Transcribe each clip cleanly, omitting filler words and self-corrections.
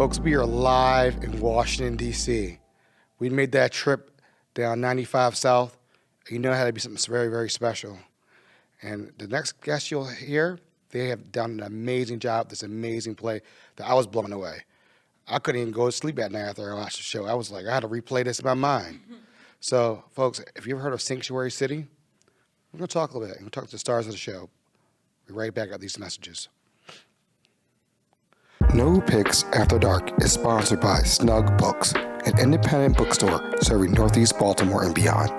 Folks, we are live in Washington, D.C. We made that trip down 95 South. You know it had to be something very, very special. And the next guest you'll hear, they have done an amazing job, this amazing play that I was blown away. I couldn't even go to sleep at night after I watched the show. I was like, I had to replay this in my mind. So, folks, if you've ever heard of Sanctuary City, we're going to talk a little bit. We're going to talk to the stars of the show. We'll be right back at these messages. No Picks After Dark is sponsored by Snug Books, an independent bookstore serving Northeast Baltimore and beyond.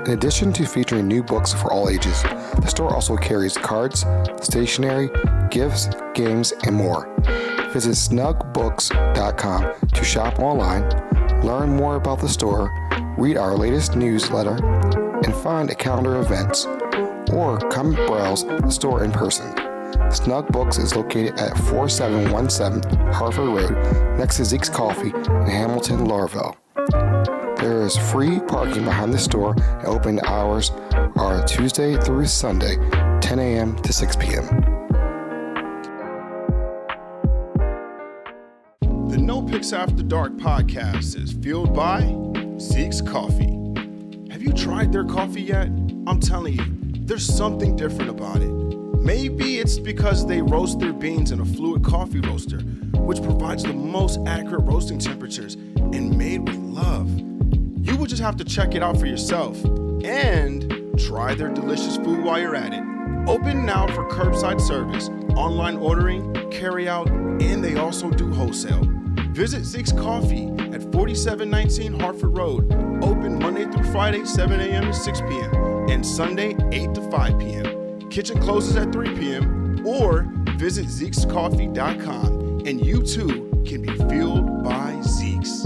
In addition to featuring new books for all ages, the store also carries cards, stationery, gifts, games, and more. Visit snugbooks.com to shop online, learn more about the store, read our latest newsletter, and find a calendar of events, or come browse the store in person. Snug Books is located at 4717 Harford Road, next to Zeke's Coffee in Hamilton, Laurelville. There is free parking behind the store, and opening hours are Tuesday through Sunday, 10 a.m. to 6 p.m. The No Picks After Dark podcast is fueled by Zeke's Coffee. Have you tried their coffee yet? I'm telling you, there's something different about it. Maybe it's because they roast their beans in a fluid coffee roaster, which provides the most accurate roasting temperatures and made with love. You will just have to check it out for yourself and try their delicious food while you're at it. Open now for curbside service, online ordering, carry out, and they also do wholesale. Visit Zeke's Coffee at 4719 Harford Road, open Monday through Friday, 7 a.m. to 6 p.m., and Sunday, 8 to 5 p.m. Kitchen closes at 3 p.m. or visit Zeke'sCoffee.com and you too can be fueled by Zeke's.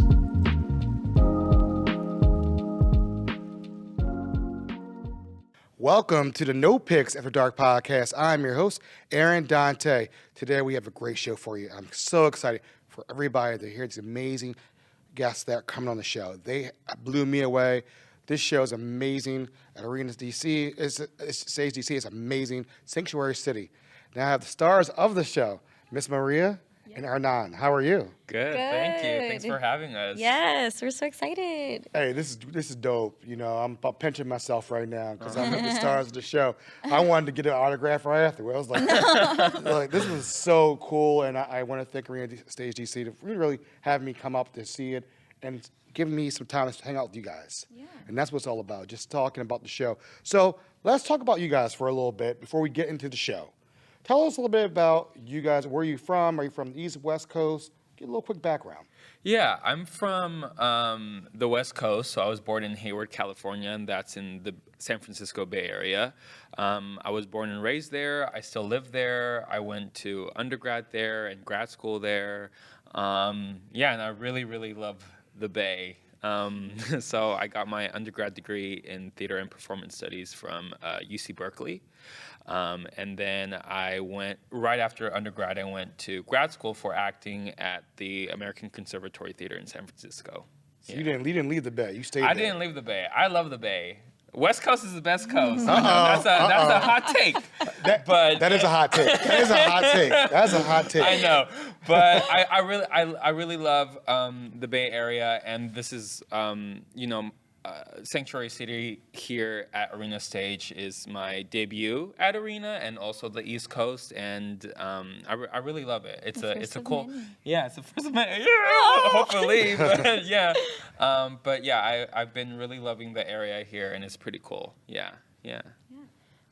Welcome to the No Picks After Dark podcast. I'm your host, Aaron Dante. Today we have a great show for you. I'm so excited for everybody to hear these amazing guests that are coming on the show. They blew me away. This show is amazing at Arenas DC. Stage DC is amazing. Sanctuary City. Now I have the stars of the show, Miss María and Hernán. How are you? Good, thank you. Thanks for having us. Yes, we're so excited. Hey, this is dope. You know, I'm pinching myself right now because I'm with the stars of the show. I wanted to get an autograph right afterward. I was like, this was so cool, and I want to thank Arena Stage DC for really having me come up to see it and giving me some time to hang out with you guys. Yeah. And that's what it's all about, just talking about the show. So let's talk about you guys for a little bit before we get into the show. Tell us a little bit about you guys. Where are you from? Are you from the East, West Coast? Get a little quick background. Yeah, I'm from the West Coast, so I was born in Hayward, California, and that's in the San Francisco Bay Area. I was born and raised there. I still live there. I went to undergrad there and grad school there. And I really, really love the Bay. So I got my undergrad degree in theater and performance studies from UC Berkeley. And then I went, right after undergrad, I went to grad school for acting at the American Conservatory Theater in San Francisco. So you didn't leave the Bay. You stayed I there. didn't leave the Bay. I love the Bay. West Coast is the best coast. That's a hot take. That is a hot take. That is a hot take. That's a hot take. I know, but I really love the Bay Area, and this is Sanctuary City here at Arena Stage is my debut at Arena, and also the East Coast, and I really love it. It's a cool, it's the first of many. Hopefully, but I've been really loving the area here, and it's pretty cool. Yeah.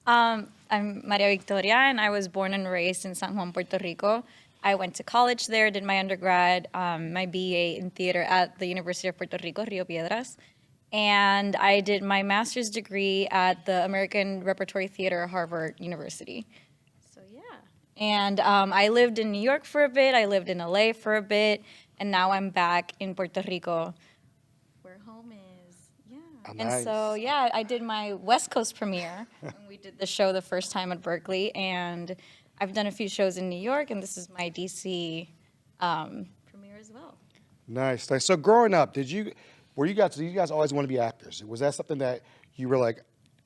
I'm María Victoria, and I was born and raised in San Juan, Puerto Rico. I went to college there, did my undergrad, my BA in theater at the University of Puerto Rico, Rio Piedras. And I did my master's degree at the American Repertory Theater at Harvard University. So, yeah. And I lived in New York for a bit. I lived in LA for a bit. And now I'm back in Puerto Rico, where home is. Yeah. Oh, and nice. so, I did my West Coast premiere. And we did the show the first time at Berkeley. And I've done a few shows in New York. And this is my DC premiere as well. Nice. So growing up, did you guys always want to be actors? Was that something that you were like,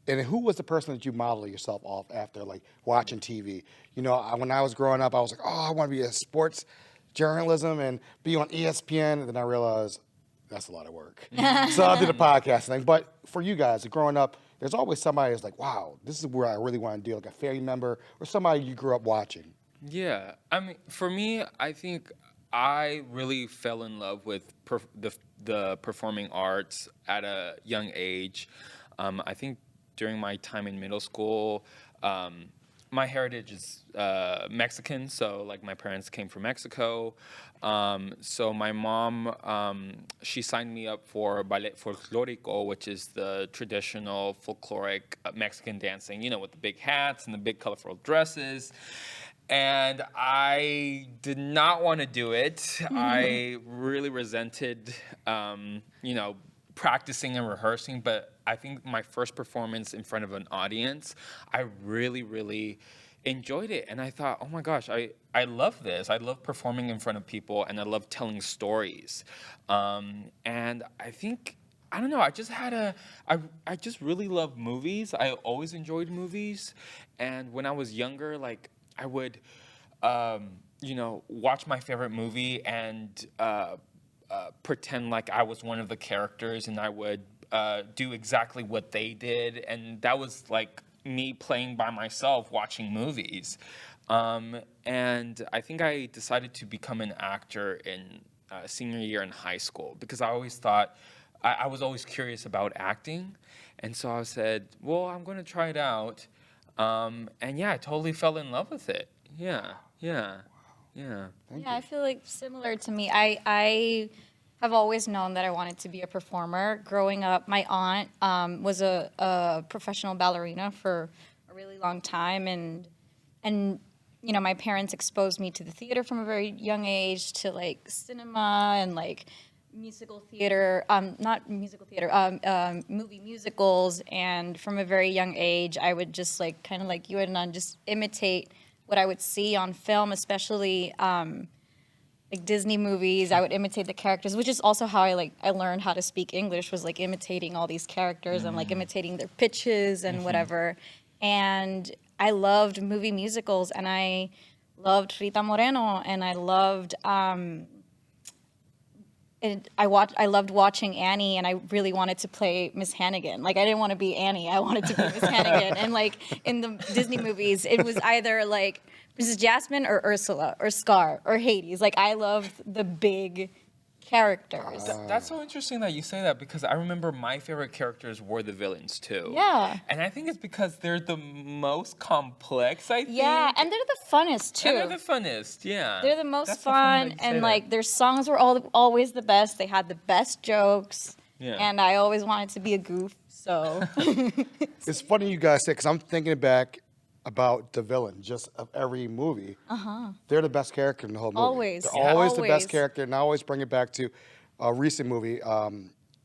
and who was the person that you modeled yourself off after, like watching TV? You know, when I was growing up, I was like, oh, I want to be a sports journalism and be on ESPN, and then I realized that's a lot of work. So I did a podcast thing. But for you guys, growing up, there's always somebody that's like, wow, this is where I really want to do, like a family member or somebody you grew up watching. Yeah, I mean, for me, I think I really fell in love with the performing arts at a young age. I think during my time in middle school, my heritage is Mexican, so like my parents came from Mexico. So my mom, she signed me up for ballet folclórico, which is the traditional folkloric Mexican dancing, you know, with the big hats and the big colorful dresses. And I did not want to do it. I really resented, you know, practicing and rehearsing. But I think my first performance in front of an audience, I really, really enjoyed it. And I thought, oh my gosh, I love this. I love performing in front of people, and I love telling stories. And I think, I don't know, I just really love movies. I always enjoyed movies. And when I was younger, like, I would, you know, watch my favorite movie and pretend like I was one of the characters, and I would do exactly what they did. And that was like me playing by myself watching movies. And I think I decided to become an actor in senior year in high school, because I always thought, I was always curious about acting. And so I said, well, I'm going to try it out. And yeah, I totally fell in love with it. Yeah. I feel like similar to me. I have always known that I wanted to be a performer. Growing up, my aunt was a professional ballerina for a really long time, and you know, my parents exposed me to the theater from a very young age, to like cinema and like musical theater, not musical theater, movie musicals. And from a very young age, I would just like, kind of like you, Hernán, just imitate what I would see on film, especially like Disney movies. I would imitate the characters, which is also how I learned how to speak English, was like imitating all these characters and like imitating their pitches and whatever. And I loved movie musicals, and I loved Rita Moreno, and I loved I loved watching Annie, and I really wanted to play Miss Hannigan. Like, I didn't want to be Annie, I wanted to be Miss Hannigan. And like in the Disney movies, it was either like Mrs. Jasmine or Ursula or Scar or Hades. Like, I loved the big characters. That's so interesting that you say that, because I remember my favorite characters were the villains too. Yeah. And I think it's because they're the most complex, I think. Yeah, and they're the funnest too. And they're the funnest, yeah. They're the most That's so funny fun, that you say and that. like their songs were always the best. They had the best jokes. Yeah. And I always wanted to be a goof, so. It's funny you guys say, because I'm thinking back about the villain just of every movie. They're the best character in the whole movie. Always. They're Yeah. always the Always. best character, and I always bring it back to a recent movie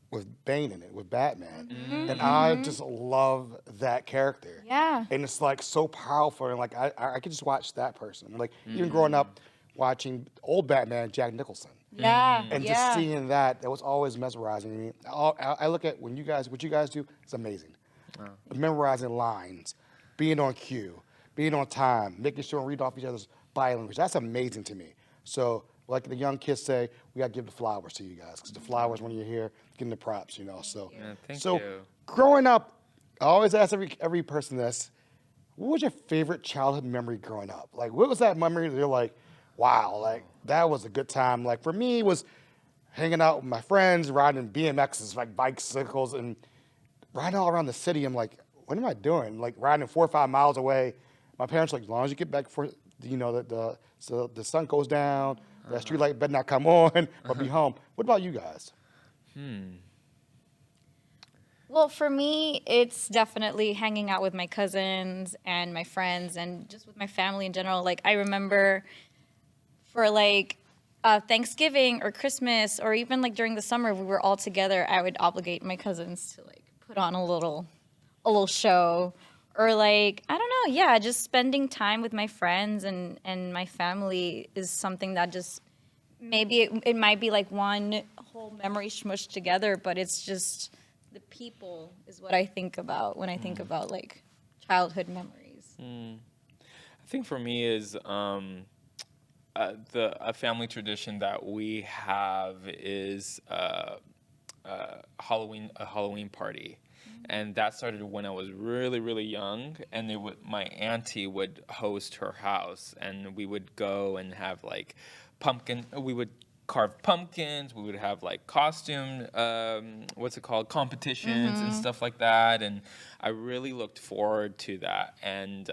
with Bane in it, with Batman. And I just love that character. Yeah. And it's like so powerful, and like I could just watch that person. Like even growing up watching old Batman, Jack Nicholson. Yeah. And just seeing that was always mesmerizing to me. I look at what you guys do, it's amazing. Memorizing lines, being on cue, being on time, making sure and read off each other's body language. That's amazing to me. So, like the young kids say, we got to give the flowers to you guys, because the flowers, when you're here, getting the props, you know. So, Thank so you. growing up, I always ask every person this: what was your favorite childhood memory growing up? Like, what was that memory that you're like, wow, like that was a good time? Like for me, it was hanging out with my friends, riding BMXs, like bicycles, and riding all around the city. I'm like, what am I doing? Like riding 4 or 5 miles away. My parents were like, as long as you get back before so the sun goes down, that street light better not come on, or be home. What about you guys? Well, for me, it's definitely hanging out with my cousins and my friends and just with my family in general. Like, I remember for like Thanksgiving or Christmas, or even like during the summer, we were all together. I would obligate my cousins to like put on a little show, or like, I don't know, yeah, just spending time with my friends and my family is something that just, maybe it might be like one whole memory smushed together, but it's just the people is what I think about when I think about like childhood memories. I think for me is a family tradition that we have is a Halloween party. And that started when I was really, really young, and my auntie would host her house, and we would go and have like we would carve pumpkins, we would have like costume, competitions and stuff like that, and I really looked forward to that. And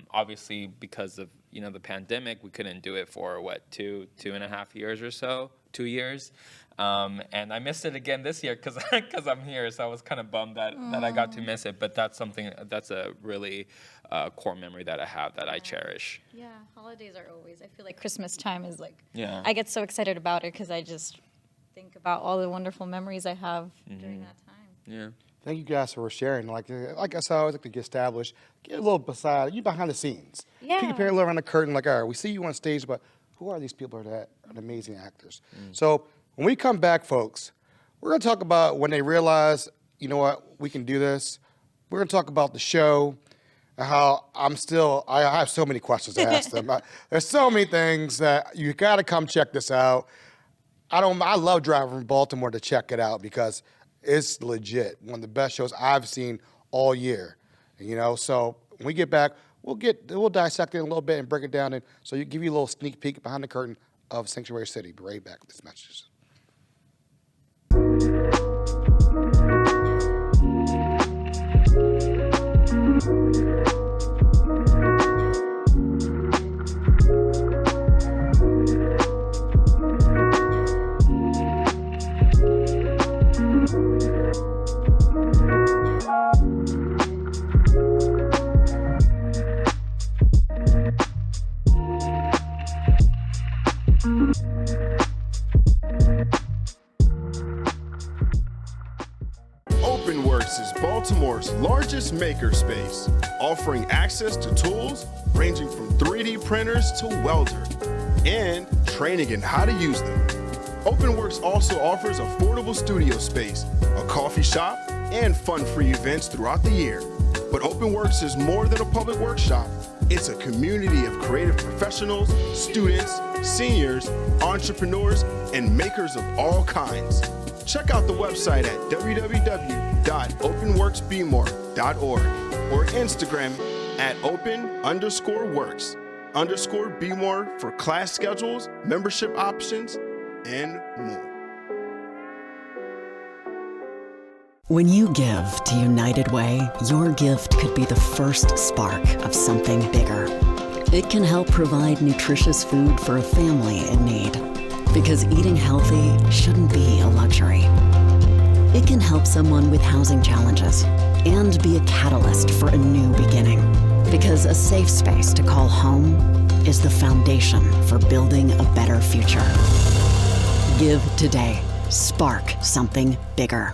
obviously because of, the pandemic, we couldn't do it for 2.5 years or so, 2 years. And I missed it again this year because I'm here, so I was kind of bummed that I got to miss it. But that's a really core memory that I have that I cherish. Yeah, holidays are always. I feel like Christmas time is like. Yeah. I get so excited about it because I just think about all the wonderful memories I have during that time. Yeah. Thank you guys for sharing. Like I said, I always like to get established, get a little behind the scenes. Yeah. Peek a little around the curtain, like, all right, we see you on stage, but who are these people that are amazing actors? So when we come back, folks, we're going to talk about when they realize, you know what, we can do this. We're going to talk about the show and how I have so many questions to ask them. There's so many things that you got to come check this out. I love driving from Baltimore to check it out because it's legit. One of the best shows I've seen all year. So when we get back, we'll dissect it a little bit and break it down, and so give you a little sneak peek behind the curtain of Sanctuary City. Be right back with these messages. OpenWorks is Baltimore's largest makerspace, offering access to tools ranging from 3D printers to welder, and training in how to use them. OpenWorks also offers affordable studio space, a coffee shop, and fun-free events throughout the year. But OpenWorks is more than a public workshop. It's a community of creative professionals, students, seniors, entrepreneurs, and makers of all kinds. Check out the website at www.openworksbmore.org or Instagram at open_works_bmore for class schedules, membership options, and more. When you give to United Way, your gift could be the first spark of something bigger. It can help provide nutritious food for a family in need. Because eating healthy shouldn't be a luxury. It can help someone with housing challenges and be a catalyst for a new beginning. Because a safe space to call home is the foundation for building a better future. Give today. Spark something bigger.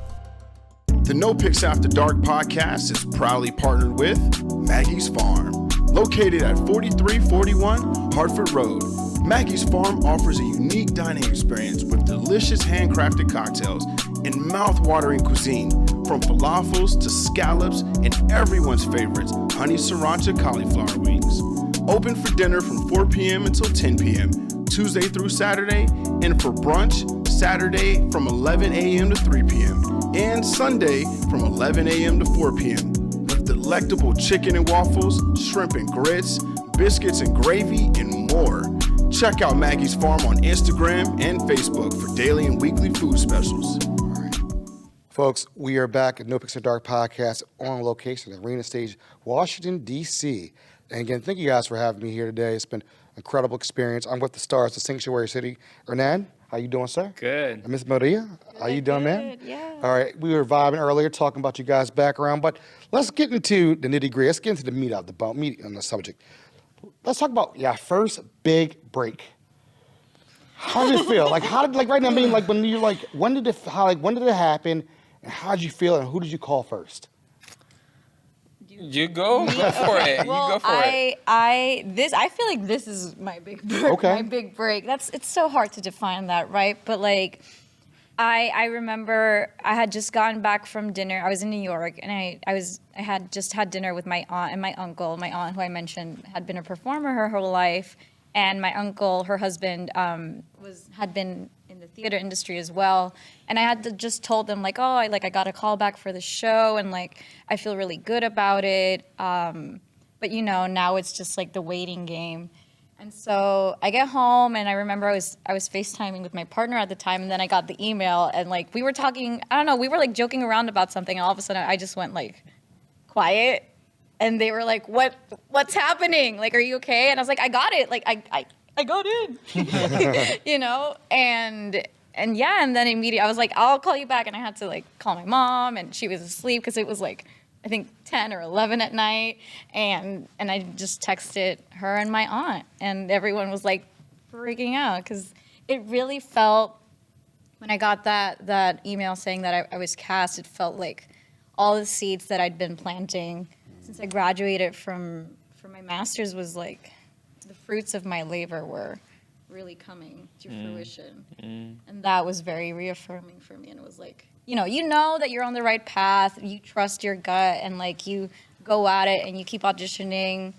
The No Picks After Dark podcast is proudly partnered with Maggie's Farm. Located at 4341 Hartford Road, Maggie's Farm offers a unique dining experience with delicious handcrafted cocktails and mouth-watering cuisine, from falafels to scallops and everyone's favorites, honey sriracha cauliflower wings. Open for dinner from 4 p.m. until 10 p.m., Tuesday through Saturday, and for brunch, Saturday from 11 a.m. to 3 p.m., and Sunday from 11 a.m. to 4 p.m. with delectable chicken and waffles, shrimp and grits, biscuits and gravy, and more. Check out Maggie's Farm on Instagram and Facebook for daily and weekly food specials. All right. Folks, we are back at No Picks After Dark podcast on location at Arena Stage, Washington, D.C. And again, thank you guys for having me here today. It's been an incredible experience. I'm with the stars of Sanctuary City. Hernán, how you doing, sir? Good. And Miss María, how you doing, man? Good, yeah. All right, we were vibing earlier, talking about you guys' background, but let's get into the nitty-gritty. Let's get into the meat on the subject. Let's talk about your first big break. How did it feel? Right now, when you're when did it happen, and how did you feel, and who did you call first? You go for it. Well, you go for it. I feel like this is my big break. Okay. My big break. It's so hard to define that, right? But I remember I had just gotten back from dinner. I was in New York, and I had just had dinner with my aunt and my uncle. My aunt, who I mentioned, had been a performer her whole life, and my uncle, her husband, had been in the theater industry as well. And I had to just told them like, oh, I got a call back for the show, and like I feel really good about it. But now it's just like the waiting game. And so I get home, and I remember I was FaceTiming with my partner at the time, and then I got the email, and like we were talking, I don't know, we were like joking around about something, and all of a sudden I just went like quiet, and they were like, what's happening? Like, are you okay? And I was like, I got it. Like I got in, and yeah, and then immediately I was like, I'll call you back, and I had to like call my mom, and she was asleep because it was like I think 10 or 11 at night, and I just texted her and my aunt, and everyone was like freaking out because it really felt, when I got that email saying that I was cast, it felt like all the seeds that I'd been planting since I graduated from my master's was like the fruits of my labor were really coming to fruition, and that was very reaffirming for me. And it was like, you know that you're on the right path, you trust your gut, and like you go at it and you keep auditioning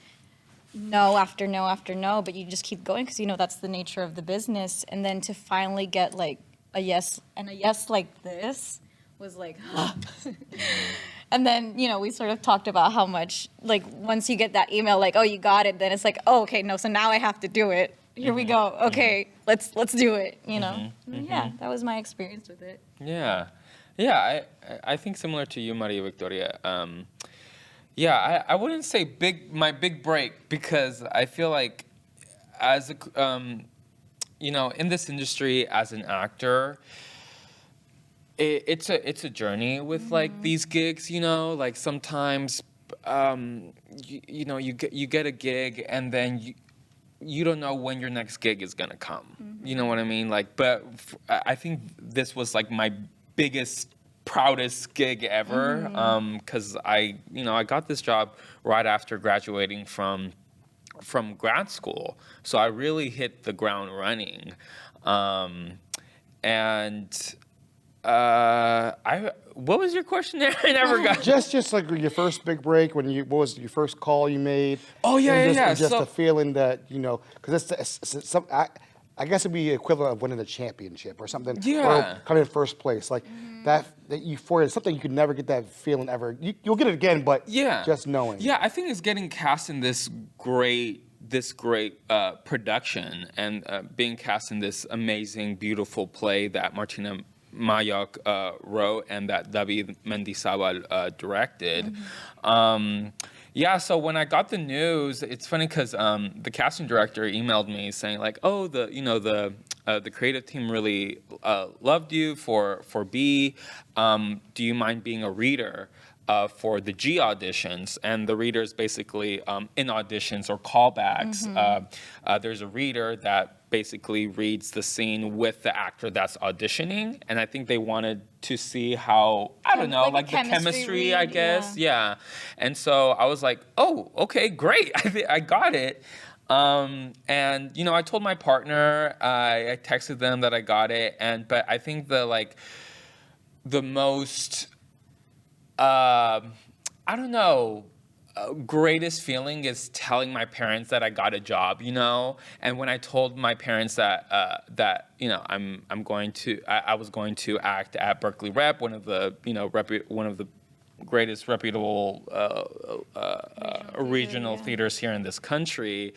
no after no after no, but you just keep going because that's the nature of the business. And then to finally get like a yes, and a yes like this was like and then we sort of talked about how much like once you get that email like, oh, you got it, then it's like, oh, okay, no, so now I have to do it. Here we go. Okay, let's do it. Yeah, that was my experience with it. Yeah, I think similar to you, Maria Victoria. I wouldn't say my big break, because I feel like as a, in this industry as an actor, it's a journey with like these gigs. Like sometimes, you get a gig, and then you don't know when your next gig is gonna come. You know what I mean? Like, but I think this was like my biggest, proudest gig ever, because I got this job right after graduating from grad school, so I really hit the ground running, what was your question there? I never got just like your first big break, what was your first call you made? Oh yeah. Just a feeling that because it's I guess it'd be equivalent of winning a championship or something. Yeah. Or coming in first place, like that euphoria is something you could never get that feeling ever. You'll get it again, but just knowing. Yeah, I think it's getting cast in this great production, and being cast in this amazing, beautiful play that Martyna Majok wrote and that David Mendizábal directed. So when I got the news, it's funny because the casting director emailed me saying like, oh, the creative team really loved you for B. Do you mind being a reader for the G auditions? And the readers basically in auditions or callbacks, there's a reader that basically reads the scene with the actor that's auditioning, and I think they wanted to see how, I don't know, like the chemistry, I guess. Yeah. And so I was like, oh, okay, great. I got it. And I told my partner, I texted them that I got it, but I think the most greatest feeling is telling my parents that I got a job, and when I told my parents that I was going to act at Berkeley Rep, one of the greatest reputable regional theaters here in this country,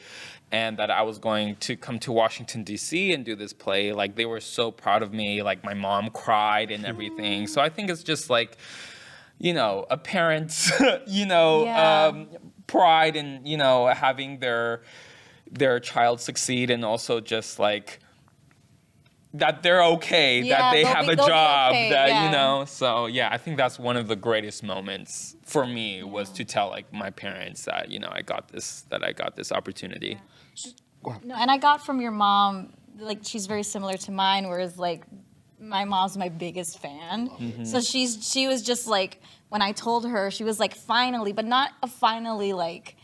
and that I was going to come to Washington, D.C. and do this play, like they were so proud of me, like my mom cried and everything. So I think it's just like, a parent's, pride in, having their child succeed, and also just like that they're okay, that they have a job, okay, So I think that's one of the greatest moments for me, was to tell like my parents that, I got this opportunity. Yeah. No, and I got from your mom, like she's very similar to mine, whereas like my mom's my biggest fan. So she was just like, when I told her, she was like, finally, but not a finally like,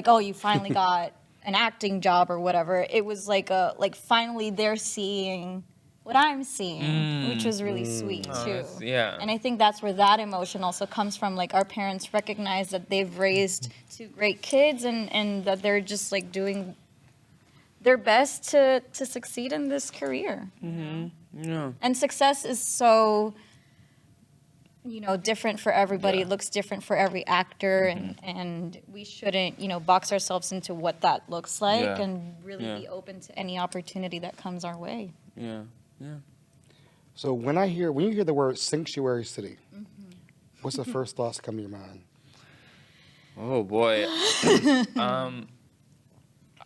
oh, you finally got an acting job or whatever. It was like finally they're seeing what I'm seeing, which was really sweet too. Yeah. And I think that's where that emotion also comes from. Like our parents recognize that they've raised two great kids, and that they're just like doing their best to succeed in this career. Yeah. And success is so, different for everybody. Yeah. It looks different for every actor, and we shouldn't, box ourselves into what that looks like, Yeah. and really be open to any opportunity that comes our way. Yeah. So when you hear the word sanctuary city, what's the first thoughts that come to your mind? Oh boy.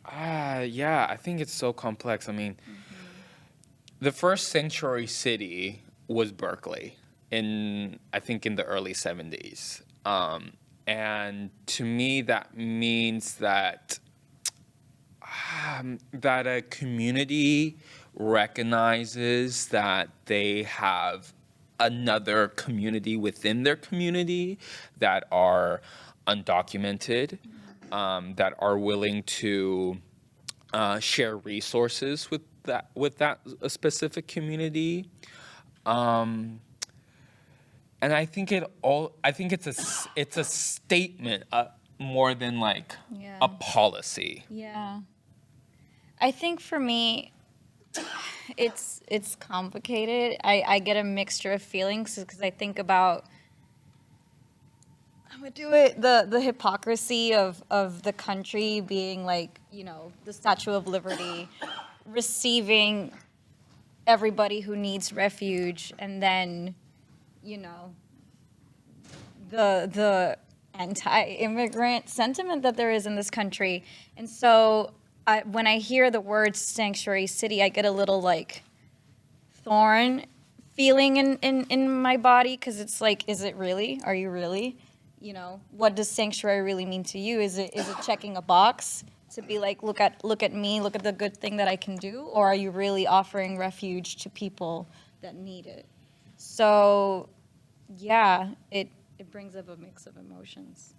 Yeah, I think it's so complex. I mean, the first sanctuary city was Berkeley I think in the early 70s. And to me, that means that a community recognizes that they have another community within their community that are undocumented, that are willing to share resources with that specific community. And I think it's a statement more than like a policy. Yeah. I think for me, it's complicated. I get a mixture of feelings because I think about, I'm gonna do it, the hypocrisy of the country being like, the Statue of Liberty, receiving everybody who needs refuge, and then, the anti-immigrant sentiment that there is in this country. And so when I hear the word sanctuary city, I get a little like thorn feeling in my body, because it's like, is it really? Are you really? What does sanctuary really mean to you? Is it checking a box to be like, look at me, look at the good thing that I can do? Or are you really offering refuge to people that need it? So, yeah, it brings up a mix of emotions.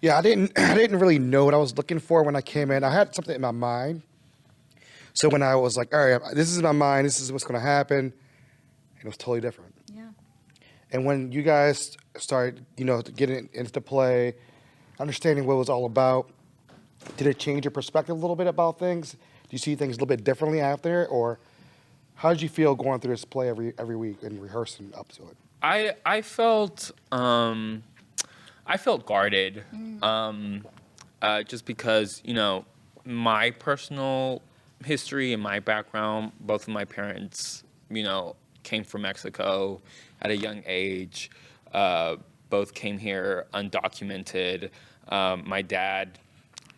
Yeah, I didn't really know what I was looking for when I came in. I had something in my mind. So when I was like, all right, this is in my mind, this is what's going to happen, it was totally different. Yeah. And when you guys started, getting into play, understanding what it was all about, did it change your perspective a little bit about things? Do you see things a little bit differently after, or how did you feel going through this play every week and rehearsing up to it? I felt guarded, just because my personal history and my background. Both of my parents, came from Mexico at a young age. Both came here undocumented. My dad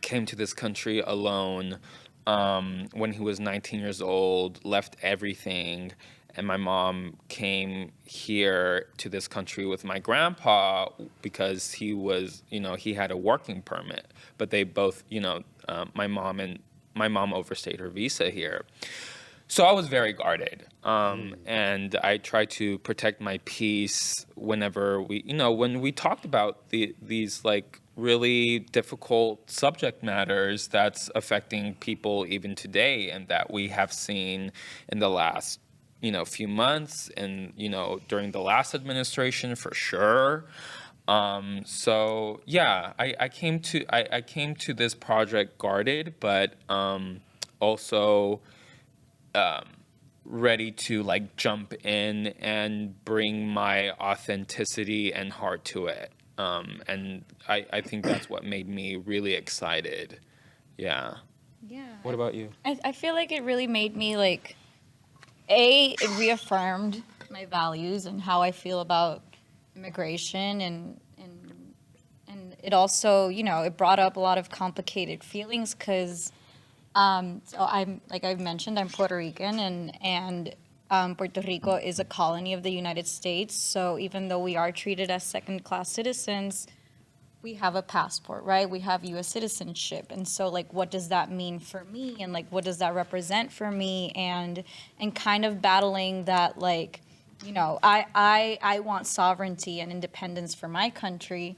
came to this country alone when he was 19 years old, left everything. And my mom came here to this country with my grandpa because he was, he had a working permit. But they both, my mom overstayed her visa here. So I was very guarded. And I tried to protect my peace whenever when we talked about these like really difficult subject matters that's affecting people even today, and that we have seen in the last few months, and during the last administration for sure. So yeah, I came to this project guarded, but also ready to like jump in and bring my authenticity and heart to it. And I think that's what made me really excited. Yeah. Yeah. What about you? I feel like it really made me like, it reaffirmed my values and how I feel about immigration, and it also, it brought up a lot of complicated feelings, because so I'm, like I've mentioned, I'm Puerto Rican, and Puerto Rico is a colony of the United States. So even though we are treated as second-class citizens, we have a passport, right? We have U.S. citizenship. And so, like, what does that mean for me? And, like, what does that represent for me? And kind of battling that, like, I want sovereignty and independence for my country.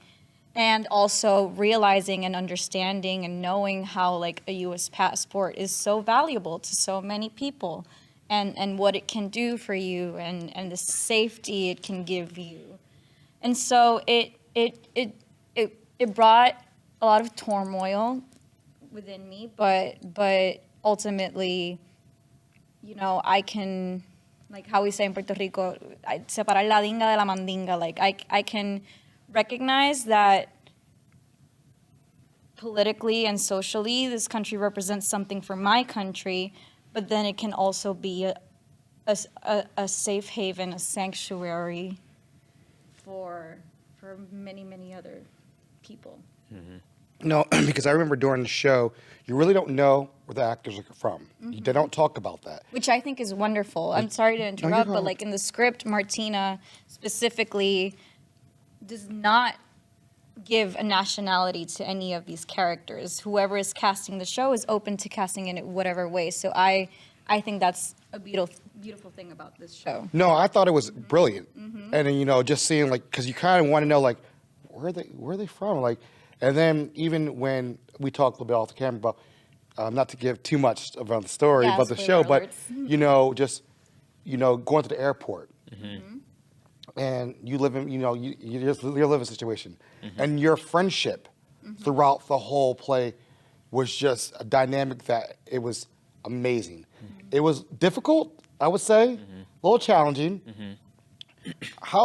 And also realizing and understanding and knowing how, like, a U.S. passport is so valuable to so many people, and what it can do for you, and the safety it can give you. And so it brought a lot of turmoil within me, but ultimately, you know, I can, like how we say in Puerto Rico, separar la dinga de la mandinga. Like I can recognize that politically and socially, this country represents something for my country, but then it can also be a safe haven, a sanctuary for many other people. No, because I remember during the show, you really don't know where the actors are from. They don't talk about that. Which I think is wonderful. I'm sorry to interrupt, but like in the script, Martyna specifically does not give a nationality to any of these characters. Whoever is casting the show is open to casting in it whatever way. So I think that's a beautiful thing about this show. No, I thought it was brilliant. And then, you know, just seeing like, because you kind of want to know like, where are they from? Like, and then even when we talked a little bit off the camera about, not to give too much about the story, Yeah, about the show, spoiler but, alerts. you know, just, you know, going to the airport. And you live in, you know, you live in a situation. And your friendship throughout the whole play was just a dynamic that it was amazing. It was difficult, I would say, a little challenging.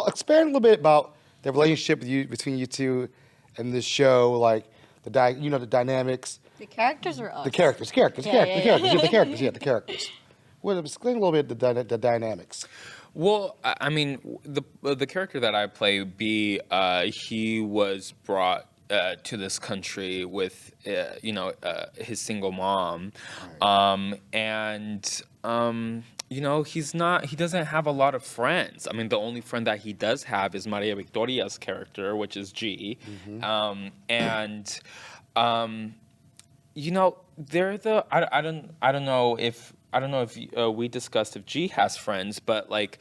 Expand a little bit about the relationship between you two and this show, like the dynamics. The characters are us. The characters. The characters. Well, explain a little bit the dynamics. Well, I mean, the character that I play, B, he was brought to this country with, his single mom, and you know, he doesn't have a lot of friends. I mean, the only friend that he does have is María Victoria's character, which is G, you know, they're the I don't know if we discussed if G has friends, but like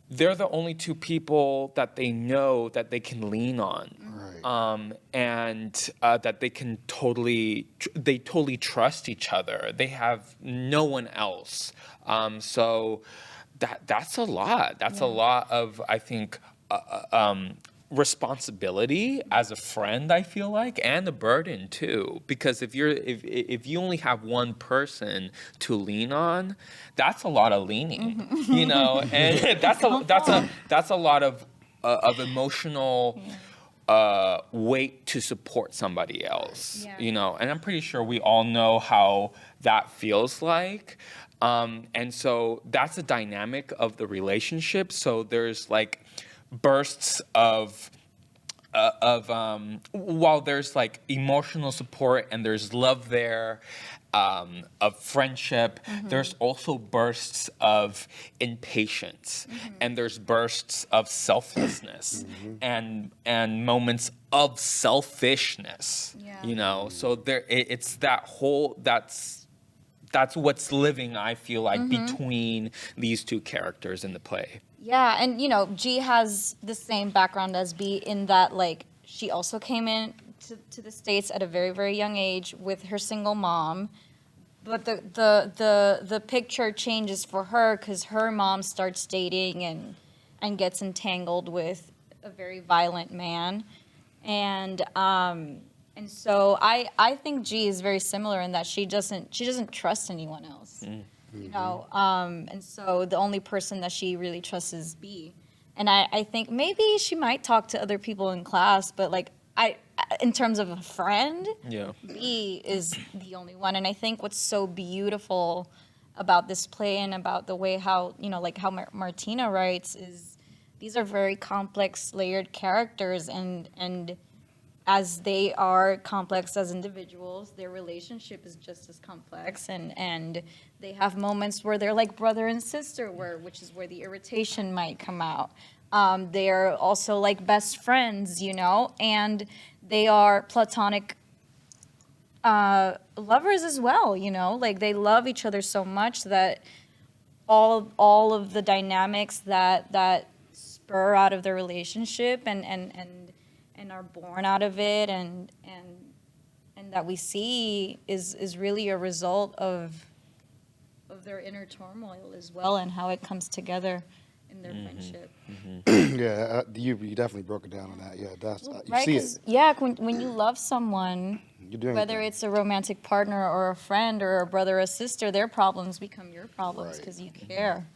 they're the only two people that they know that they can lean on, and that they can totally trust each other. They have no one else, so that's a lot. That's a lot of, I think, responsibility as a friend, I feel like, and a burden too, because if you only have one person to lean on, that's a lot of leaning, you know, and that's a lot of emotional weight to support somebody else, you know, and I'm pretty sure we all know how that feels like, and so that's a dynamic of the relationship. So there's like bursts of while there's like emotional support and there's love there, of friendship, there's also bursts of impatience, and there's bursts of selflessness, and moments of selfishness, you know, so it's that whole, that's what's living, I feel like, between these two characters in the play. Yeah, and you know, G has the same background as B in that, like, she also came in to the States at a very, very young age with her single mom. But the picture changes for her because her mom starts dating and gets entangled with a very violent man. And so I think G is very similar in that she doesn't trust anyone else. You know, and so the only person that she really trusts is B. And I think maybe she might talk to other people in class, but like in terms of a friend, B is the only one. And I think what's so beautiful about this play and about the way how, you know, like how Martyna writes is these are very complex, layered characters, and as they are complex as individuals, their relationship is just as complex, and they have moments where they're like brother and sister, which is where the irritation might come out. They are also like best friends, you know, and they are platonic lovers as well, you know, like they love each other so much that all of the dynamics that spur out of their relationship and are born out of it and that we see is really a result of their inner turmoil as well, and how it comes together in their friendship. Yeah, you definitely broke it down on that. Yeah, that's you Right? see 'Cause, it. yeah, when you love someone, You're doing whether it. it's a romantic partner or a friend or a brother or a sister, their problems become your problems Right. because you care.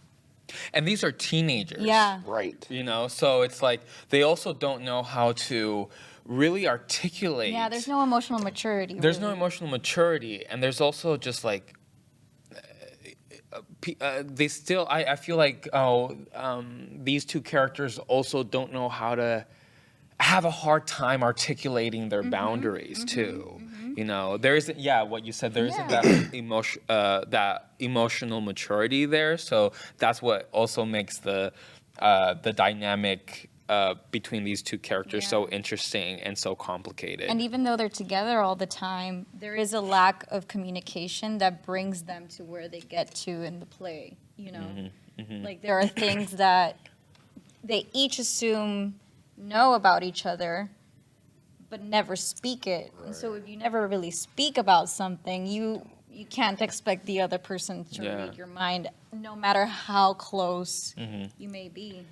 And these are teenagers. Yeah. Right. You know, so it's like they also don't know how to really articulate. Yeah, there's no emotional maturity. There's no really. emotional maturity, and there's also just like they still. I feel like these two characters also don't know how to have a hard time articulating their boundaries too. You know, there isn't. Yeah, what you said. There isn't that emotional maturity there. So that's what also makes the dynamic between these two characters so interesting and so complicated. And even though they're together all the time, there is a lack of communication that brings them to where they get to in the play, you know? Like there are things that they each assume know about each other, but never speak it. And so if you never really speak about something, you can't expect the other person to read your mind, no matter how close you may be.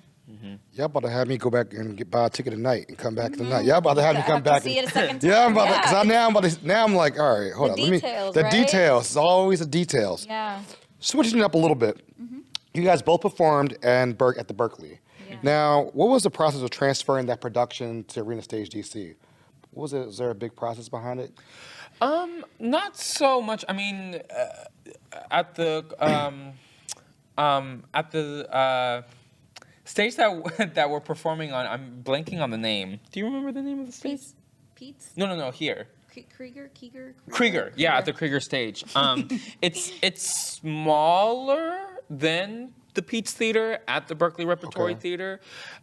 Y'all about to have me go back and buy a ticket tonight and come back tonight. Y'all about to have me come back. See it a second time. Yeah, I'm about to, because now I'm like, all right, hold The on. details, The right? details. It's always the details. Yeah. Switching it up a little bit. You guys both performed at the Berkeley. Now, what was the process of transferring that production to Arena Stage DC? What was it? Was there a big process behind it? Not so much. I mean, at the stage that we're performing on, I'm blanking on the name. Do you remember the name of the stage? Pete's? No, here. Krieger? Yeah, at the Krieger stage. It's smaller than the Pete's Theater at the Berkeley Repertory Theater.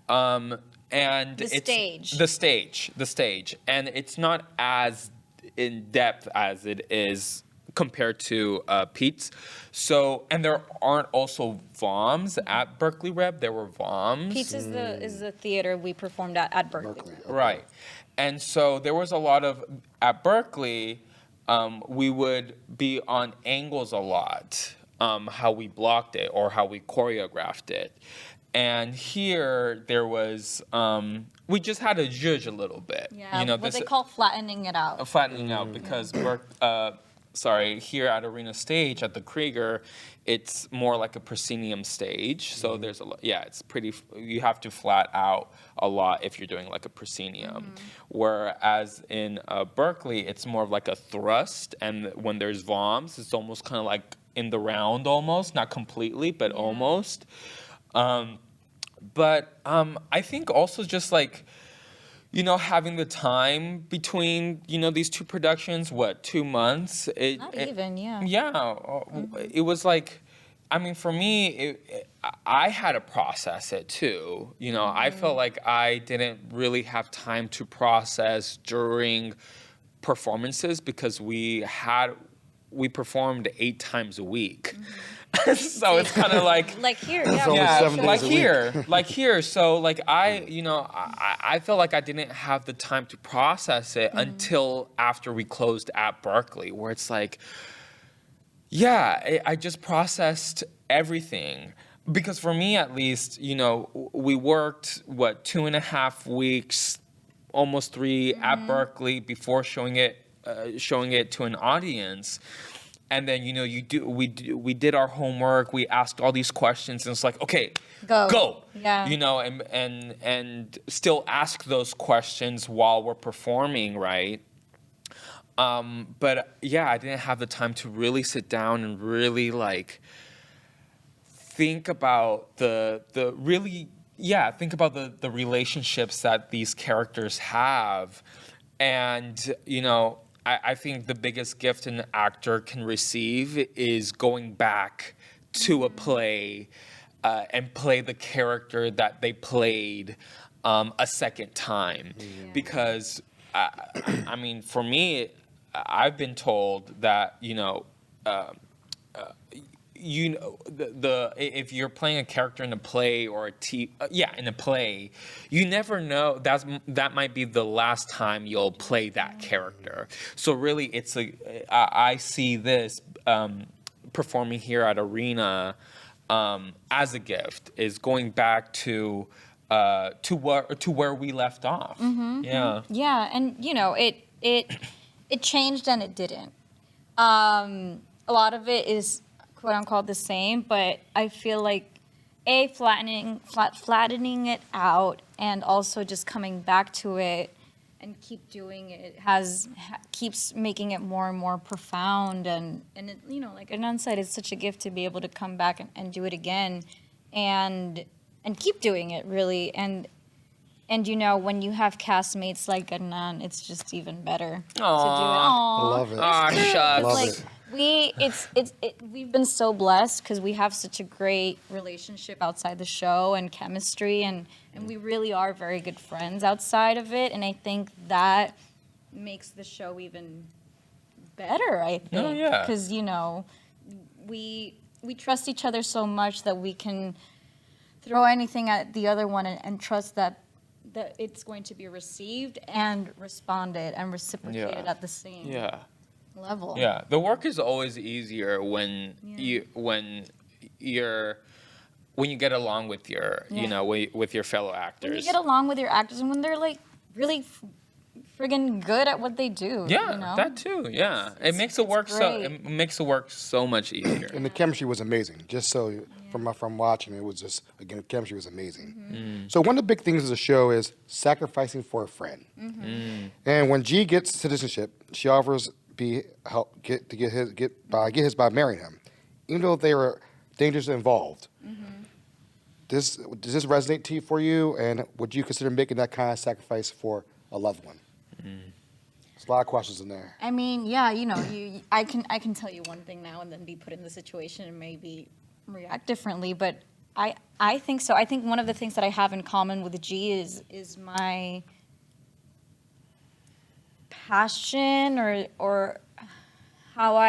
And The stage. And it's not as in depth as it is compared to Pete's. So, and there aren't also VOMs at Berkeley Rep. There were VOMs. Pete's is the theater we performed at Berkeley. Right. And so there was a lot of, at Berkeley, we would be on angles a lot, how we blocked it or how we choreographed it. And here there was, we just had to judge a little bit. Yeah, you know, what they call flattening it out. Flattening out because here at Arena Stage at the Krieger, it's more like a proscenium stage. So there's it's pretty, you have to flat out a lot if you're doing like a proscenium. Whereas in Berkeley, it's more of like a thrust. And when there's VOMs, it's almost kind of like in the round almost, not completely, but almost. But I think also just like, you know, having the time between, you know, these two productions, 2 months? Yeah, it was like, I mean, for me, I had to process it too. You know, I felt like I didn't really have time to process during performances because we performed 8 times a week. So it's kind of like here, like here. So like I felt like I didn't have the time to process it until after we closed at Berkeley, where it's like, I just processed everything. Because for me, at least, you know, we worked 2.5 weeks, almost 3 at Berkeley before showing it to an audience. And then, you know, we did our homework. We asked all these questions, and it's like, okay, go. Yeah. You know, and still ask those questions while we're performing, right? But yeah, I didn't have the time to really sit down and really like think about the relationships that these characters have, and you know. I think the biggest gift an actor can receive is going back to a play and play the character that they played a second time. Because, I mean, for me, I've been told that, you know, if you're playing a character in a play or in a play, you never know that might be the last time you'll play that character. So really, I see this performing here at Arena as a gift is going back to where we left off. Yeah. Yeah, and it changed and it didn't. A lot of it is quote unquote the same, but I feel like flattening it out and also just coming back to it and keep doing it keeps making it more and more profound, and it, like Hernán said, it's such a gift to be able to come back and do it again and keep doing it, really. And when you have castmates like Hernán, it's just even better to do it. I love it. Shucks. Love Like, it. we've been so blessed because we have such a great relationship outside the show and chemistry, and we really are very good friends outside of it, and I think that makes the show even better, I think. Oh, yeah. Because, we trust each other so much that we can throw anything at the other one and trust that it's going to be received and responded and reciprocated at the same level. Yeah, the work is always easier when you get along with your with your fellow actors. When you get along with your actors and when they're like really friggin' good at what they do. Yeah, that too. Yeah, it makes the work so much easier. And the chemistry was amazing. Just so from watching, it was just, again, the chemistry was amazing. So one of the big things of the show is sacrificing for a friend. And when G gets citizenship, she offers get his by marrying him, even though they were dangerously involved. Does this resonate for you? And would you consider making that kind of sacrifice for a loved one? There's a lot of questions in there. I mean, yeah, I can tell you one thing now and then be put in the situation and maybe react differently, but I think so. I think one of the things that I have in common with G is my passion or how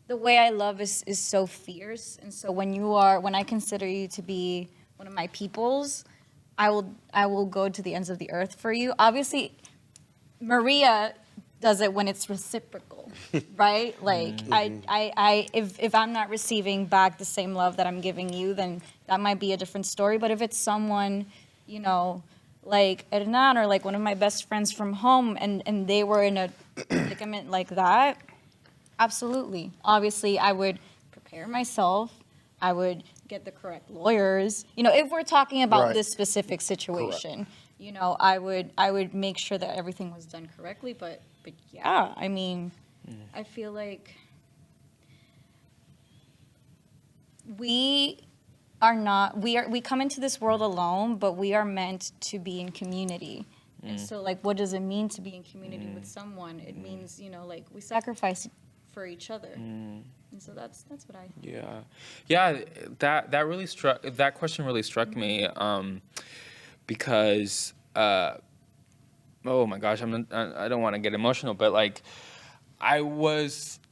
the way I love is so fierce, and so when I consider you to be one of my peoples, I will go to the ends of the earth for you. Obviously, María does it when it's reciprocal, right? Like if I'm not receiving back the same love that I'm giving you, then that might be a different story. But if it's someone, like Hernán or like one of my best friends from home, and they were in a predicament like that, absolutely. Obviously, I would prepare myself. I would get the correct lawyers. If we're talking about this specific situation, I would make sure that everything was done correctly. But yeah, I mean, I feel like we come into this world alone, but we are meant to be in community. And so, like, what does it mean to be in community with someone? It means, like, we sacrifice for each other. And so that's what I think. Yeah, that question really struck me, because oh my gosh, I don't want to get emotional, but like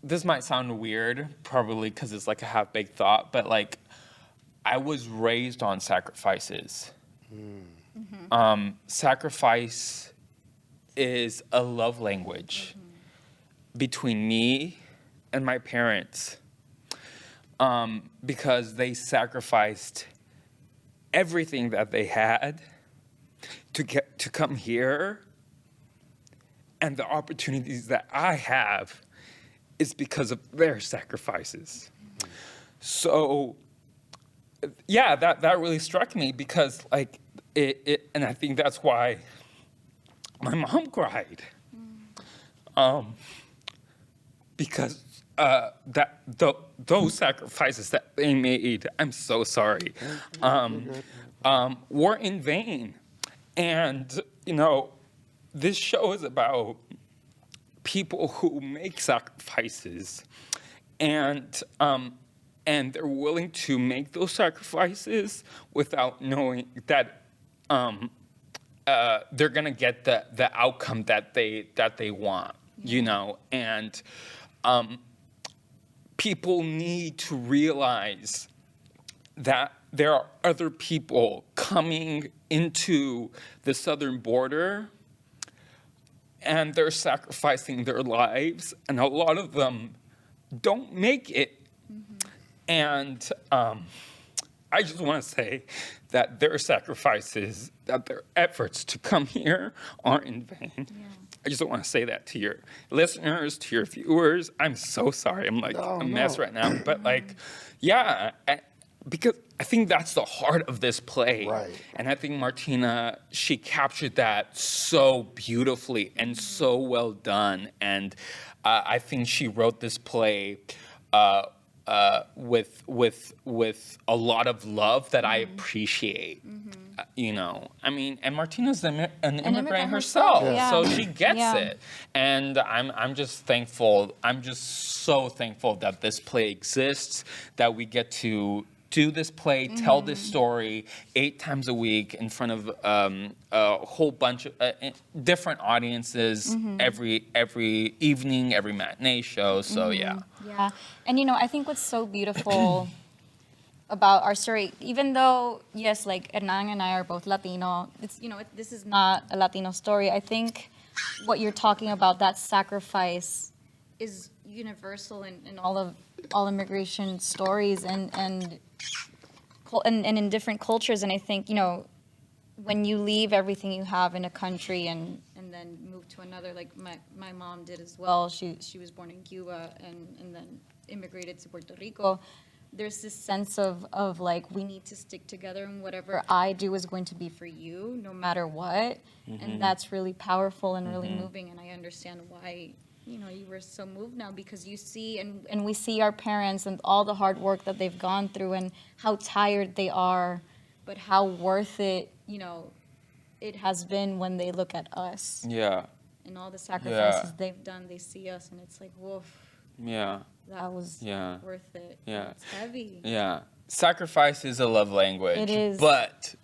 this might sound weird, probably because it's like a half-baked thought, but like I was raised on sacrifices. Sacrifice is a love language between me and my parents, because they sacrificed everything that they had to come here, and the opportunities that I have is because of their sacrifices. So, yeah, that really struck me because, like, it and I think that's why my mom cried, because those sacrifices that they made, I'm so sorry, were in vain. And, this show is about people who make sacrifices, and they're willing to make those sacrifices without knowing that they're gonna get the outcome that they want, and people need to realize that there are other people coming into the southern border, and they're sacrificing their lives, and a lot of them don't make it. And I just want to say that their sacrifices, that their efforts to come here aren't in vain. Yeah. I just want to say that to your listeners, to your viewers. I'm so sorry. I'm like a mess right now. But like, yeah, because I think that's the heart of this play. Right. And I think Martyna, she captured that so beautifully and so well done. And I think she wrote this play with a lot of love that I appreciate. You know, I mean, and Martina's an immigrant herself, yeah. so she gets Yeah. it. And I'm just thankful. I'm just so thankful that this play exists, that we get to do this play, tell this story 8 times a week in front of a whole bunch of different audiences every evening, every matinee show. So yeah. Yeah, and you know, I think what's so beautiful about our story, even though yes, like Hernán and I are both Latino, it's, you know, this is not a Latino story. I think what you're talking about, that sacrifice, is universal in all immigration stories and in different cultures. And I think, you know, when you leave everything you have in a country and then move to another, like my mom did as well. She was born in Cuba and then immigrated to Puerto Rico. There's this sense of like, we need to stick together, and whatever I do is going to be for you, no matter what. And that's really powerful and really moving. And I understand why, you know, you were so moved now, because you see, and we see our parents and all the hard work that they've gone through and how tired they are, but how worth it, you know, it has been when they look at us. Yeah. And all the sacrifices they've done, they see us, and it's like, woof. Yeah. That was worth it. Yeah. It's heavy. Yeah. Sacrifice is a love language. It is. But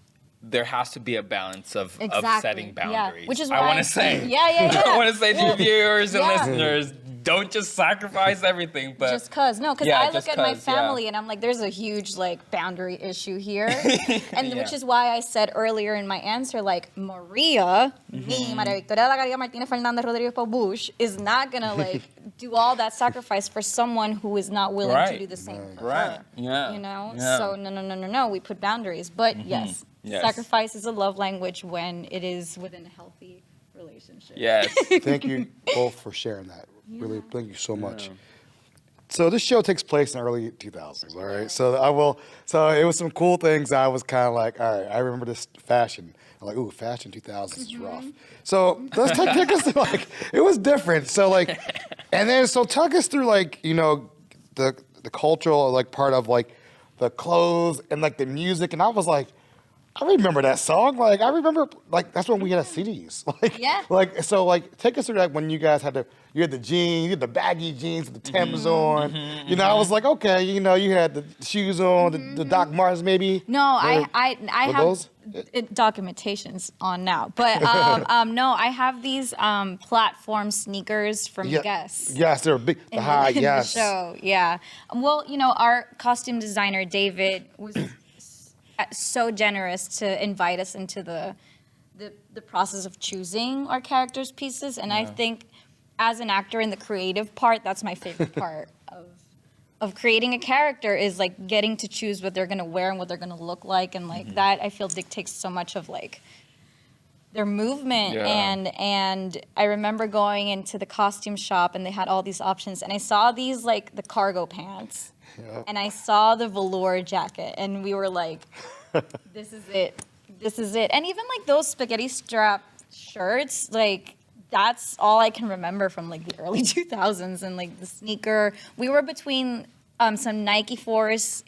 there has to be a balance of setting boundaries. Yeah. Which is why I want to say. Yeah. I want to say to your viewers and listeners, don't just sacrifice everything, but just cause. No, because I look at my family and I'm like, there's a huge like boundary issue here. And which is why I said earlier in my answer, like, Maria, me, María Victoria de la Garriga Martínez Fernández Rodríguez Paubush, is not gonna like do all that sacrifice for someone who is not willing to do the same for her. Yeah. You know? Yeah. So no, we put boundaries. But yes, sacrifice is a love language when it is within a healthy relationship. Yes. Thank you both for sharing that. Really, thank you so much. So this show takes place in the early 2000s, all right? So it was some cool things. I was kind of like, all right, I remember this fashion. I'm like, ooh, fashion 2000s is rough. So let's take us to like, it was different. So like, and then so talk us through like, you know, the cultural like part of like the clothes and like the music. And I was like, I remember that song. Like, I remember, like, that's when we had CDs. Like, so, like, take us through that when you guys had you had the jeans, you had the baggy jeans with the Timbs on. You know, I was like, okay, you know, you had the shoes on, the Doc Martens maybe. No, I have those? Documentations on now. But, no, I have these platform sneakers from Guess. Yes, they're big, the high, in the show, yeah. Well, you know, our costume designer, David, was so generous to invite us into the process of choosing our characters' pieces. And I think as an actor in the creative part, that's my favorite part of creating a character, is like getting to choose what they're gonna wear and what they're gonna look like. And like that, I feel, dictates so much of like their movement. And I remember going into the costume shop and they had all these options, and I saw these like the cargo pants. And I saw the velour jacket, and we were like, this is it. This is it. And even like those spaghetti strap shirts, like that's all I can remember from like the early 2000s. And like the sneaker, we were between some Nike Force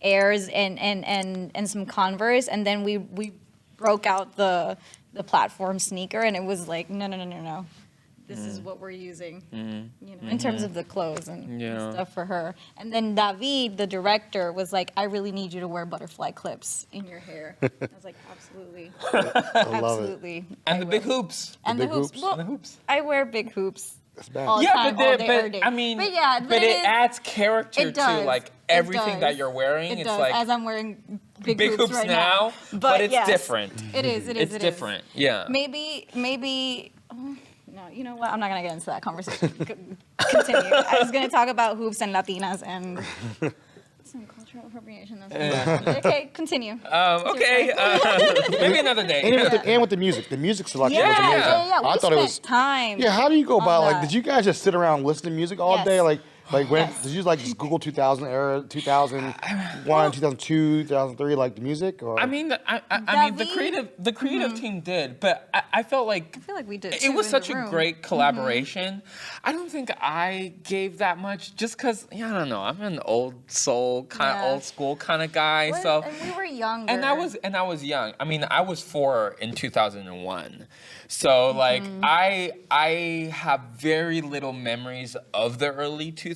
Airs and some Converse, and then we broke out the platform sneaker, and it was like, no. This is what we're using, you know, in terms of the clothes and stuff for her. And then David, the director, was like, I really need you to wear butterfly clips in your hair. I was like, absolutely. I love absolutely. it. And the big hoops. And the hoops. Well, And the hoops. I wear big hoops. That's bad. All the time, all day, every day. I mean, but it adds character to like everything that you're wearing. It It's does, like as I'm wearing big hoops hoops right now, but it's different. It is. It's different. Yeah. Maybe. No, you know what? I'm not gonna get into that conversation. Continue. I was gonna talk about hoops and Latinas, and Listen, cultural appropriation. Okay, continue. Okay. Maybe another day. And with the music. The music selection was amazing. Yeah. I We thought it was spent time. Yeah, how do you go about that. did you guys just sit around listening to music all Yes. day? Like when did you just Google 2000 era, 2001, 2002, 2003 the music or I mean, the creative team did, but I felt like I feel like we did. it was in such the a room. great collaboration. I don't think I gave that much just because, I don't know, I'm an old soul, old school kind of guy. So And we were younger. and I was young. I mean, I was 4 in 2001. So I have very little memories of the early 2000s.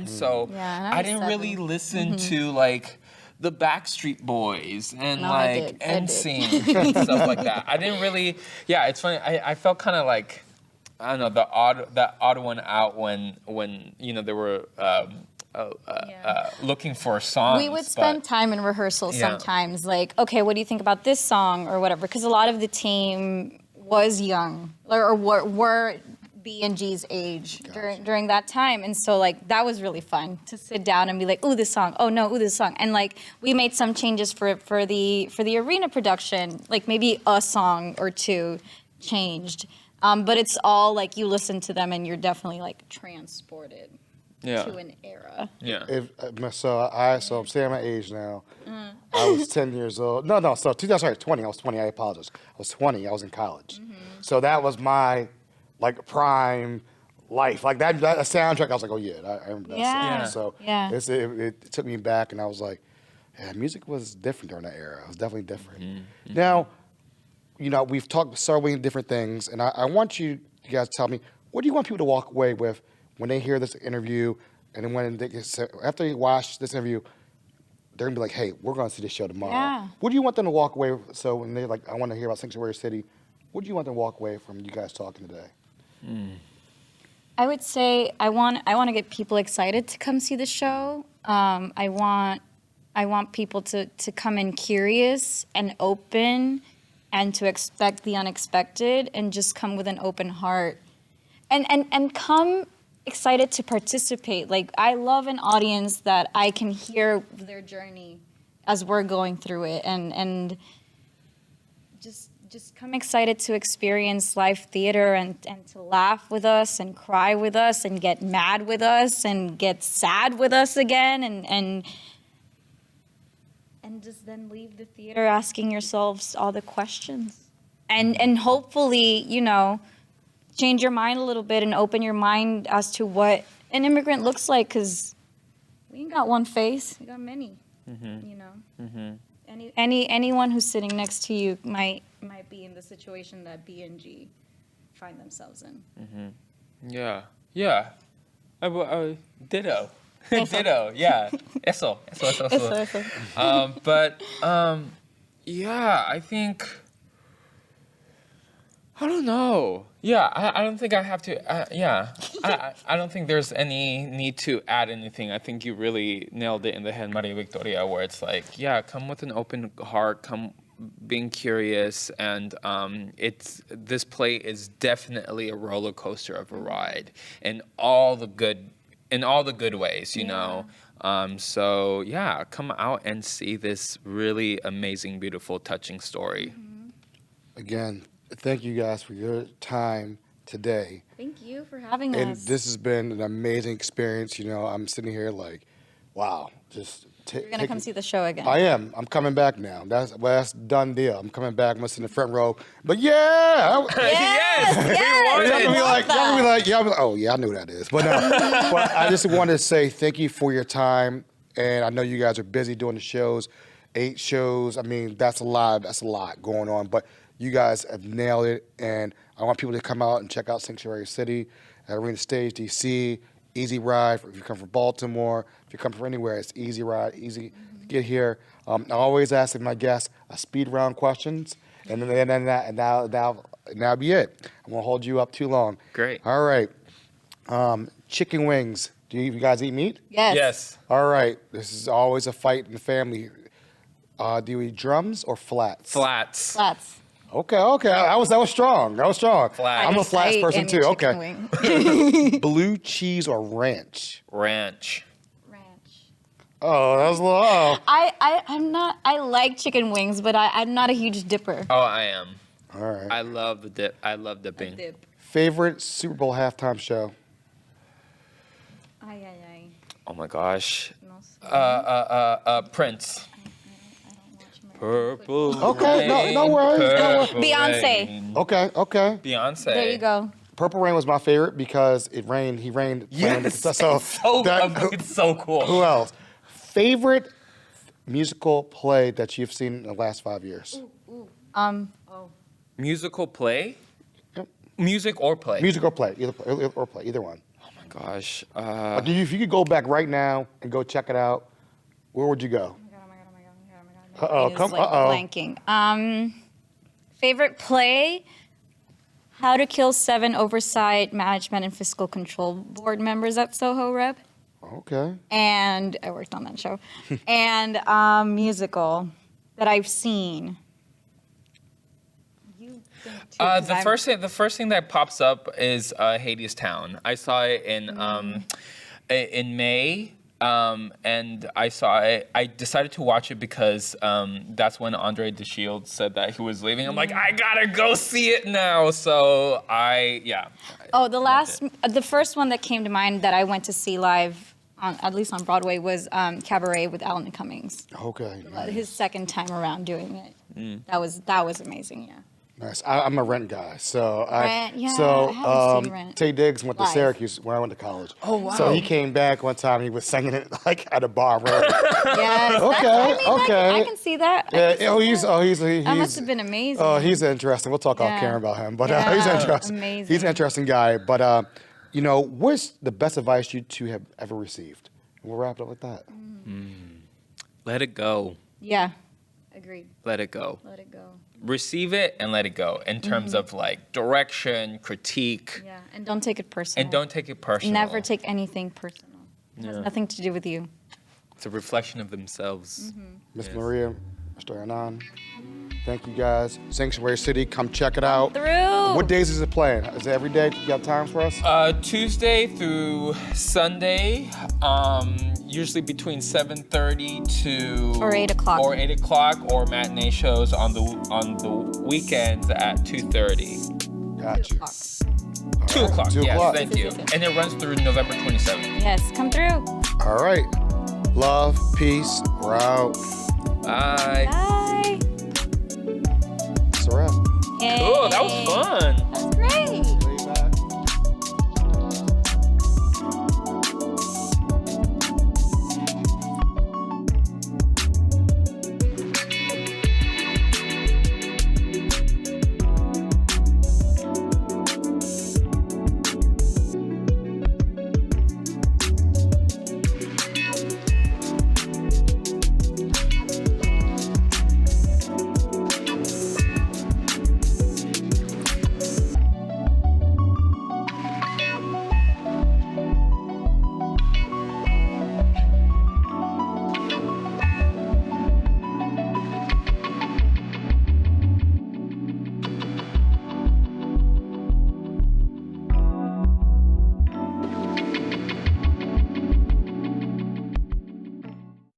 So Yeah, and I I was didn't 7. really listen to the Backstreet Boys and No, I did. NSYNC and stuff like that. I didn't really. Yeah, it's funny. I felt kind of like, I don't know, the odd one out when they were looking for songs. We would spend time in rehearsal sometimes, okay, what do you think about this song or whatever? Because a lot of the team was young or were B&G's age during that time. And so that was really fun to sit down and be like, ooh, this song. Oh no, ooh, this song. And we made some changes for the arena production, maybe a song or two changed. But it's all you listen to them and you're definitely transported to an era. Yeah. So I'm saying my age now. I was 10 years old. No, so 2020. I was 20. I apologize. I was 20. I was in college. So that was my prime life. That soundtrack. I was like, oh yeah, I remember that song. So it took me back, and I was like, yeah, music was different during that era. It was definitely different. Now, we've talked so many different things, and I want you guys to tell me, what do you want people to walk away with when they hear this interview, and then when after they watch this interview, they're gonna be like, hey, we're gonna see this show tomorrow. Yeah. What do you want them to walk away with? So when they're I want to hear about Sanctuary City, what do you want them to walk away from you guys talking today? I would say I want to get people excited to come see the show. I want people to come in curious and open, and to expect the unexpected, and just come with an open heart, and come excited to participate. I love an audience that I can hear their journey as we're going through it, and just come excited to experience live theater and to laugh with us and cry with us and get mad with us and get sad with us again and just then leave the theater asking yourselves all the questions and hopefully, change your mind a little bit and open your mind as to what an immigrant looks like, because we ain't got one face, we got many, Anyone who's sitting next to you might be in the situation that B&G find themselves in. Yeah. Ditto. Ditto. Yeah. Eso. But I think. I don't know. Yeah, I don't think I have to. I don't think there's any need to add anything. I think you really nailed it in the head, Maria Victoria, where it's come with an open heart, come being curious, and this play is definitely a roller coaster of a ride, in all the good ways, you know. So come out and see this really amazing, beautiful, touching story. Again, thank you guys for your time today. Thank you for having and us. This has been an amazing experience. I'm sitting here wow. You're going to come see the show again. I am. I'm coming back now. That's done deal. I'm coming back. I'm going to sit in the front row. But yeah. Yes. Y'all gonna be like, oh yeah, I knew what that is. But no. But I just wanted to say thank you for your time. And I know you guys are busy doing the shows, 8 shows. I mean, that's a lot going on. But you guys have nailed it, and I want people to come out and check out Sanctuary City at Arena Stage, DC. Easy ride. If you come from Baltimore, if you come from anywhere, it's easy ride, easy to get here. I always ask my guests a speed round questions, and now be it. I won't hold you up too long. Great. All right. Chicken wings. Do you guys eat meat? Yes. All right. This is always a fight in the family. Do you eat drums or flats? Flats. Okay. That was strong. Flats. I'm a flats person too. Okay. Blue cheese or ranch? Ranch. Oh, that was a little. Oh. I'm not. I like chicken wings, but I'm not a huge dipper. Oh, I am. All right. I love the dip. I love dipping. Dip. Favorite Super Bowl halftime show? Ay, ay, ay. Oh my gosh. No sé. Prince. I don't watch my. Purple. Okay, no worries, no worries. Beyonce. Okay. Beyonce. There you go. Purple Rain was my favorite because it rained. He rained. Yes. So It's so cool. Who else? Favorite musical play that you've seen in the last 5 years? Musical play? Yep. Music or play? Musical play, either one. Oh my gosh. But if you could go back right now and go check it out, where would you go? Oh, come blanking. Favorite play? How to Kill 7 Oversight Management and Fiscal Control Board members at Soho Rep. Okay. And I worked on that show. And musical that I've seen. You think too, 'cause The first thing that pops up is Hades Town. I saw it in May, and I saw it. I decided to watch it because that's when Andre DeShields said that he was leaving. I'm like, I gotta go see it now. So the first one that came to mind that I went to see live, at least on Broadway, was Cabaret with Alan Cummings. Okay. His second time around doing it. That was amazing. Yeah. Nice. I'm a Rent guy, so Rent, yeah, I haven't seen Rent. Tay Diggs went to Live. Syracuse when I went to college. Oh wow. So he came back one time. He was singing it like at a bar. Yes. I can see that. That must have been amazing. Oh, he's interesting. We'll talk off camera about him, but he's interesting. Amazing. He's an interesting guy. But what's the best advice you two have ever received? We'll wrap it up with that. Let it go. Yeah. Agreed. Let it go. Let it go. Receive it and let it go in terms of like direction, critique. Yeah, and don't take it personal. And don't take it personal. Never take anything personal. It has nothing to do with you. It's a reflection of themselves. Miss Maria, Mr. Hernán, thank you guys. Sanctuary City, come check it out. Through. What days is it playing? Is it every day? You got times for us? Tuesday through Sunday, usually between 7:30 to Or 8 o'clock. or 8 o'clock, or matinee shows on the weekends at 2:30. Got you. 2 o'clock. 2 Yes, o'clock. thank you. And it runs through November 27th. Yes, come through. All right. Love, peace, we're out. Bye. Bye. It's a wrap. Cool. That was fun.